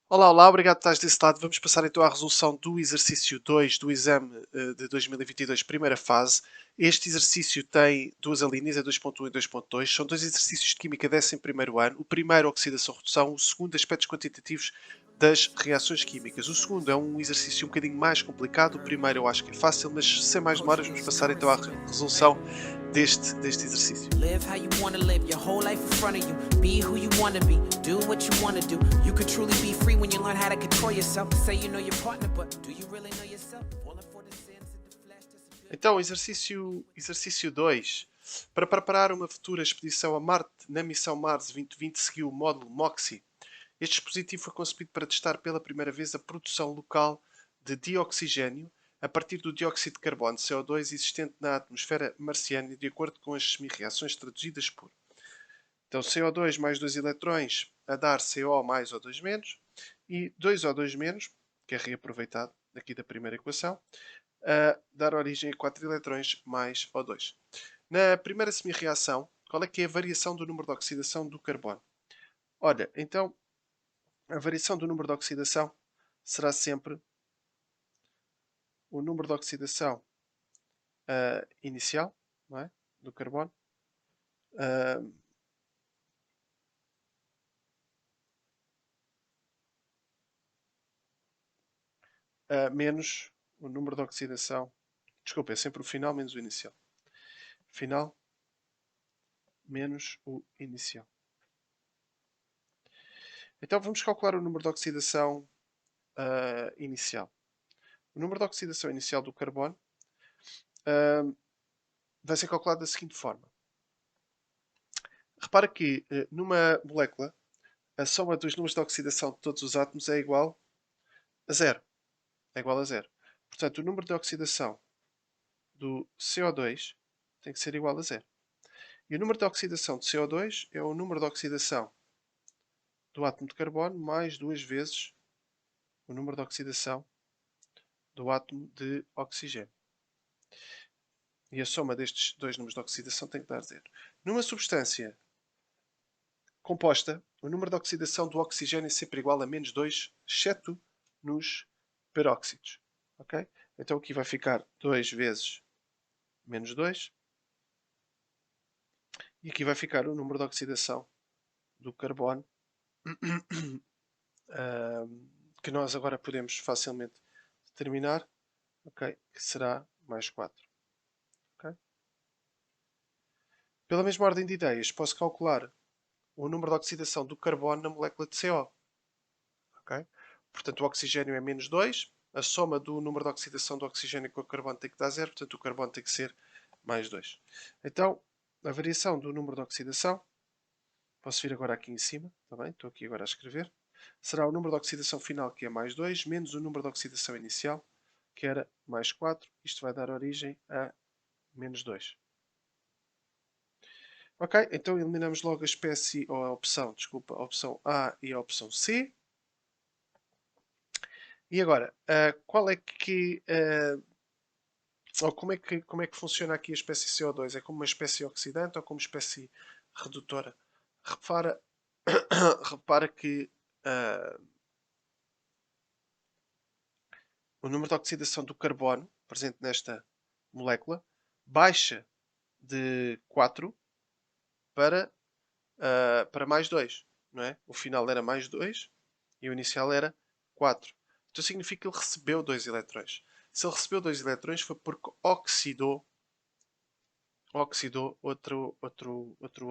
Olá, olá, obrigado por estares desse lado. Vamos passar então à resolução do exercício 2 do exame de 2022, primeira fase. Este exercício tem duas alíneas, é 2.1 e 2.2. São dois exercícios de Química 11º ano. O primeiro, oxidação-redução. O segundo, aspectos quantitativos das reações químicas. O segundo é um exercício um bocadinho mais complicado. O primeiro eu acho que é fácil, mas sem mais demoras vamos passar então à resolução deste exercício. Live how you wanna live, your whole life in front of you. Be who you wanna be, do what you wanna do. You could truly be free when you learn how to control yourself. Say you know your partner, but do you really know yourself? Falling for the sands in the flash, disappear. Então, exercício 2. Para preparar uma futura expedição a Marte, na missão Mars 2020 seguiu o módulo MOXIE. Este dispositivo foi concebido para testar pela primeira vez a produção local de dioxigênio a partir do dióxido de carbono, CO2, existente na atmosfera marciana, de acordo com as semi-reações traduzidas por. Então, CO2 mais 2 eletrões a dar CO mais O2 menos, e 2O2 menos, que é reaproveitado aqui da primeira equação, a dar origem a 4 eletrões mais O2. Na primeira semi-reação, qual é que é a variação do número de oxidação do carbono? Olha, então, a variação do número de oxidação será sempre o número de oxidação inicial, não é? Do carbono, uh, menos o número de oxidação. Desculpa, é sempre o final menos o inicial. Final menos o inicial. Então vamos calcular o número de oxidação inicial. O número de oxidação inicial do carbono vai ser calculado da seguinte forma. Repara que numa molécula a soma dos números de oxidação de todos os átomos é igual a zero. É igual a zero. Portanto, o número de oxidação do CO2 tem que ser igual a zero. E o número de oxidação de CO2 é o número de oxidação do átomo de carbono mais duas vezes o número de oxidação do átomo de oxigênio. E a soma destes dois números de oxidação tem que dar zero. Numa substância composta, o número de oxidação do oxigênio é sempre igual a menos 2, exceto nos peróxidos. Okay? Então aqui vai ficar 2 vezes menos 2. E aqui vai ficar o número de oxidação do carbono, que nós agora podemos facilmente determinar, okay? Que será mais 4. Okay? Pela mesma ordem de ideias, posso calcular o número de oxidação do carbono na molécula de CO. Okay? Portanto, o oxigênio é menos 2. A soma do número de oxidação do oxigênio com o carbono tem que dar 0. Portanto, o carbono tem que ser mais 2. Então, a variação do número de oxidação, posso vir agora aqui em cima, tá bem? Estou aqui agora a escrever. Será o número de oxidação final, que é mais 2, menos o número de oxidação inicial, que era mais 4. Isto vai dar origem a menos 2. Ok, então eliminamos logo a espécie, ou a opção, desculpa, a opção A e a opção C. E agora, qual é que. Ou como é que funciona aqui a espécie CO2? É como uma espécie oxidante ou como espécie redutora? Repara, repara que o número de oxidação do carbono presente nesta molécula baixa de 4 para mais 2. Não é? O final era mais 2 e o inicial era 4. Então significa que ele recebeu 2 eletrões. Se ele recebeu 2 eletrões foi porque oxidou outro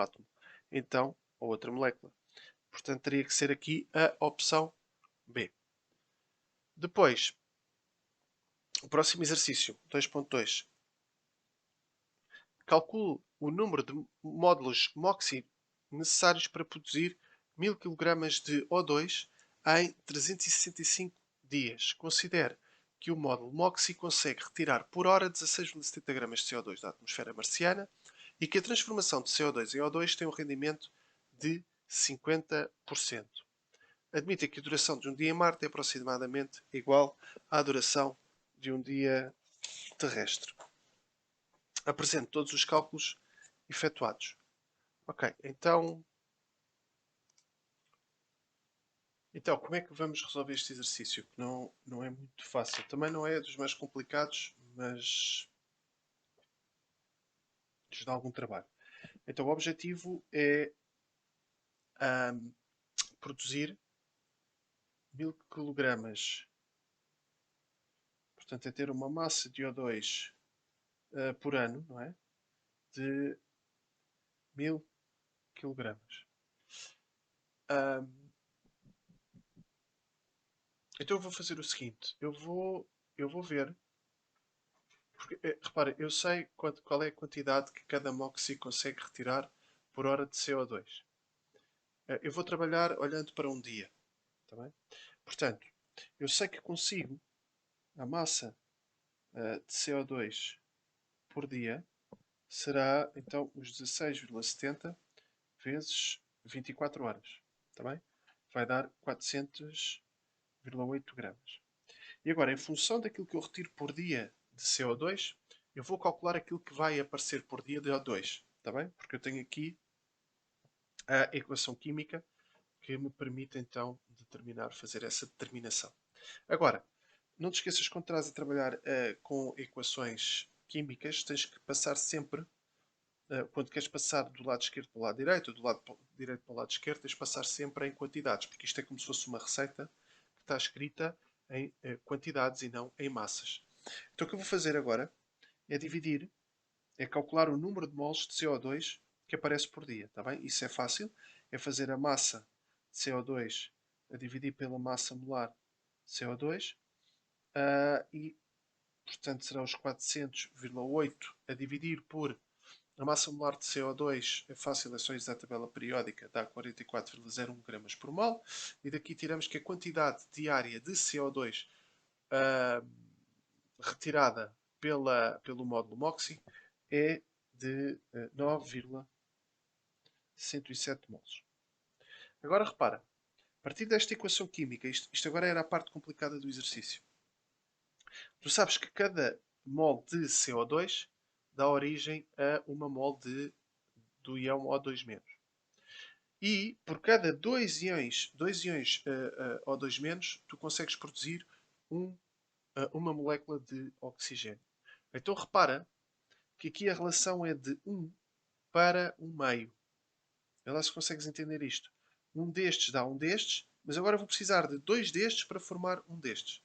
átomo. Então, ou outra molécula. Portanto, teria que ser aqui a opção B. Depois, o próximo exercício, 2.2. Calcule o número de módulos MOXIE necessários para produzir 1000 kg de O2 em 365 dias. Considere que o módulo MOXIE consegue retirar por hora 16,70 gramas de CO2 da atmosfera marciana e que a transformação de CO2 em O2 tem um rendimento de 50%. Admita que a duração de um dia em Marte é aproximadamente igual à duração de um dia terrestre. Apresente todos os cálculos efetuados. Ok, então Então, como é que vamos resolver este exercício? Que não é muito fácil. Também não é dos mais complicados, mas nos dá algum trabalho. Então, o objetivo é ahm, produzir 1000 kg. Portanto, é ter uma massa de O2 por ano, não é? De 1000 kg. Então, eu vou fazer o seguinte: eu vou ver. Porque, repara, eu sei qual é a quantidade que cada MOXIE consegue retirar por hora de CO2. Eu vou trabalhar olhando para um dia. Tá bem? Portanto, eu sei que consigo a massa de CO2 por dia será então os 16,70 vezes 24 horas. Tá bem? Vai dar 400,8 gramas. E agora, em função daquilo que eu retiro por dia de CO2, eu vou calcular aquilo que vai aparecer por dia de O2. Tá bem? Porque eu tenho aqui a equação química que me permite então fazer essa determinação. Agora, não te esqueças quando estás a trabalhar com equações químicas, tens que passar sempre, quando queres passar do lado esquerdo para o lado direito, ou do lado direito para o lado esquerdo, tens de passar sempre em quantidades, porque isto é como se fosse uma receita que está escrita em quantidades e não em massas. Então o que eu vou fazer agora é dividir, é calcular o número de moles de CO2 que aparece por dia, está bem? Isso é fácil, é fazer a massa de CO2 a dividir pela massa molar de CO2 e, portanto, será os 400,8 a dividir por a massa molar de CO2. É fácil, é só usar a tabela periódica, dá 44,01 gramas por mol. E daqui tiramos que a quantidade diária de CO2 uh, retirada pelo módulo MOXIE é de 9,107 mols. Agora repara, a partir desta equação química, isto agora era a parte complicada do exercício. Tu sabes que cada mol de CO2 dá origem a uma mol do íon O2-. E por cada dois íons O2-, tu consegues produzir uma molécula de oxigênio. Então repara que aqui a relação é de 1 para 1 meio. Vê lá se consegues entender isto. Um destes dá um destes, mas agora vou precisar de dois destes para formar um destes.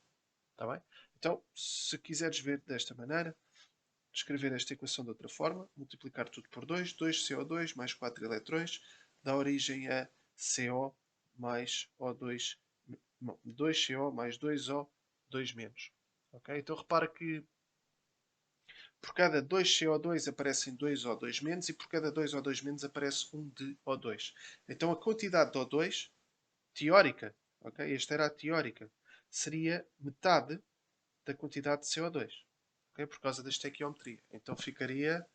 Está bem? Então, se quiseres ver desta maneira, escrever esta equação de outra forma, multiplicar tudo por 2, 2CO2 mais 4 eletrões, dá origem a CO mais O2, 2CO mais 2O, 2 menos. Okay? Então repara que por cada 2 CO2 aparecem 2 O2 menos e por cada 2 O2 menos aparece 1 de O2. Então a quantidade de O2 teórica, okay? Esta era a teórica, seria metade da quantidade de CO2. Okay? Por causa da estequiometria. Então ficaria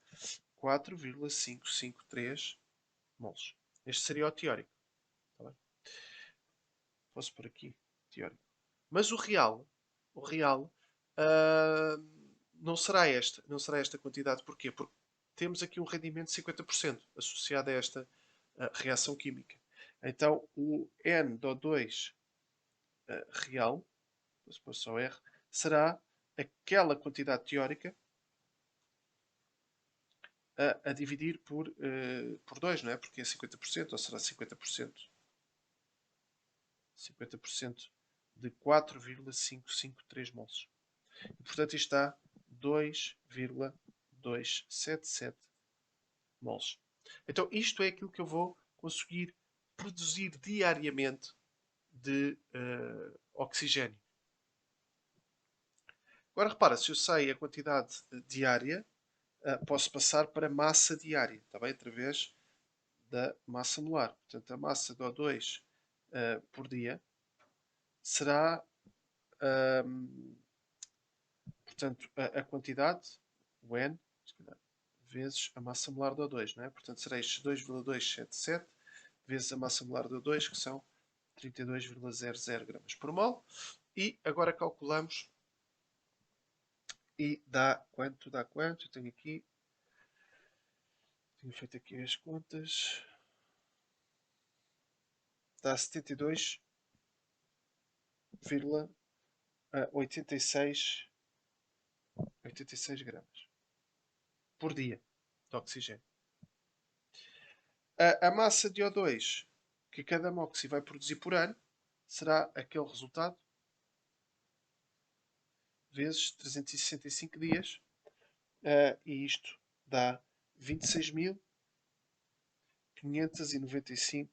4,553 mols. Este seria o teórico. Tá bem? Posso por aqui, teórico. Mas o real não será esta quantidade. Porquê? Porque temos aqui um rendimento de 50% associado a esta reação química. Então o N do 2 real, se for só R, será aquela quantidade teórica a dividir por 2, não é? Porque é 50%, ou será 50%? 50% de 4,553 mols. E, portanto, isto dá 2,277 mols. Então, isto é aquilo que eu vou conseguir produzir diariamente de oxigênio. Agora, repara, se eu sei a quantidade diária, posso passar para massa diária, está bem? Através da massa molar. Portanto, a massa de O2 por dia será, portanto, a quantidade, o N, vezes a massa molar de O2, não é? Portanto, será estes 2,277 vezes a massa molar de O2, que são 32,00 gramas por mol. E agora calculamos e dá quanto? Dá quanto? Eu tenho feito aqui as contas. Dá 72 0,86 gramas por dia de oxigênio. A massa de O2 que cada MOXIE vai produzir por ano será aquele resultado vezes 365 dias. E isto dá 26.595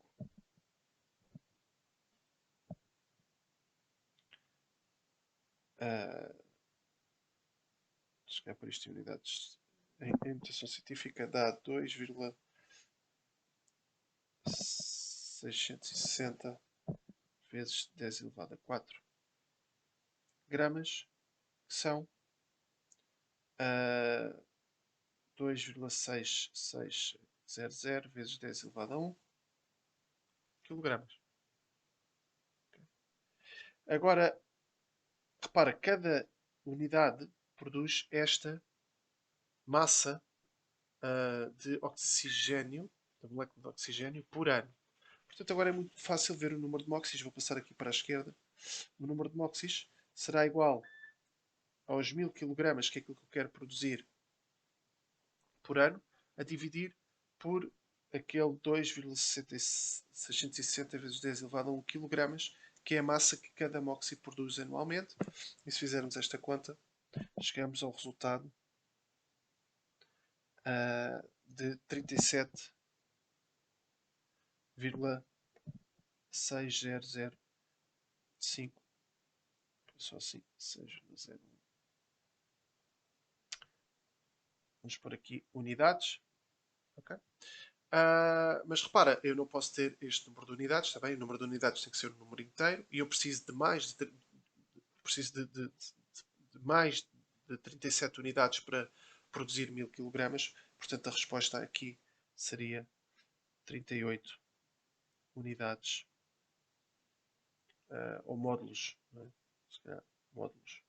chegar por isto em unidades em notação científica, dá 2,660 vezes 10 elevado a 4 gramas, que são 2,6600 vezes 10 elevado a 1 quilogramas. Agora, repara, cada unidade produz esta massa de oxigênio, da molécula de oxigênio, por ano. Portanto, agora é muito fácil ver o número de MOXIEs. Vou passar aqui para a esquerda. O número de MOXIEs será igual aos 1000 kg, que é aquilo que eu quero produzir por ano, a dividir por aquele 2,660 vezes 10 elevado a 1 kg, que é a massa que cada MOXIE produz anualmente. E se fizermos esta conta, chegamos ao resultado de 37,6005. Só assim, 6,01. Vamos pôr aqui unidades. Okay? Mas repara, eu não posso ter este número de unidades, está bem? O número de unidades tem que ser um número inteiro e eu preciso de mais de mais de 37 unidades para produzir 1000 kg. Portanto, a resposta aqui seria 38 unidades ou módulos. Não é? Se calhar, módulos.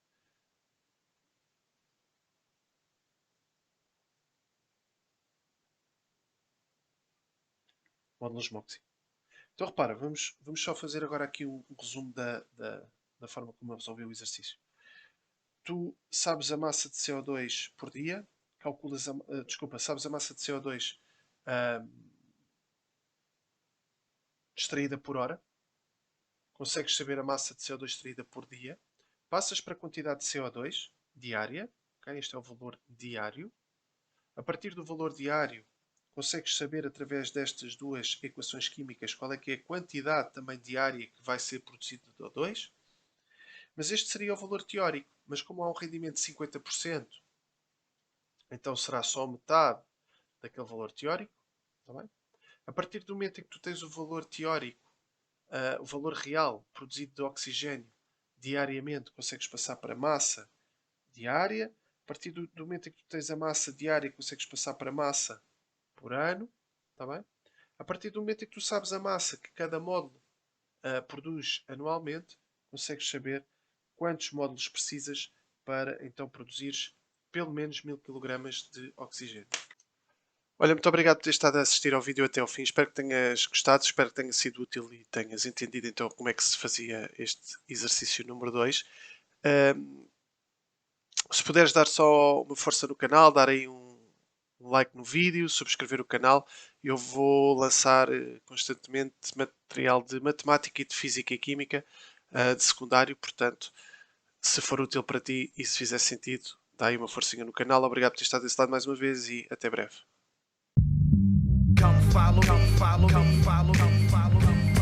Módulos MOXIE. Então repara, vamos só fazer agora aqui um resumo da forma como eu resolvi o exercício. Tu sabes a massa de CO2 por dia, calculas sabes a massa de CO2 extraída por hora, consegues saber a massa de CO2 extraída por dia, passas para a quantidade de CO2 diária, okay? Este é o valor diário. A partir do valor diário, consegues saber através destas duas equações químicas qual é que é a quantidade também diária que vai ser produzida de O2. Mas este seria o valor teórico. Mas como há um rendimento de 50%, então será só metade daquele valor teórico. Está bem? A partir do momento em que tu tens o valor teórico, o valor real produzido de oxigênio diariamente, consegues passar para a massa diária. A partir do momento em que tu tens a massa diária, consegues passar para a massa por ano. Está bem? A partir do momento em que tu sabes a massa que cada módulo produz anualmente, consegues saber quantos módulos precisas para então produzires pelo menos 1000 kg de oxigênio. Olha, muito obrigado por ter estado a assistir ao vídeo até ao fim. Espero que tenhas gostado, espero que tenha sido útil e tenhas entendido então como é que se fazia este exercício número 2. Se puderes dar só uma força no canal, dar aí um like no vídeo, subscrever o canal, eu vou lançar constantemente material de matemática e de física e química de secundário, portanto, se for útil para ti e se fizer sentido, dá aí uma forcinha no canal. Obrigado por ter estado desse lado mais uma vez e até breve. Come follow me, follow me, follow me, follow me.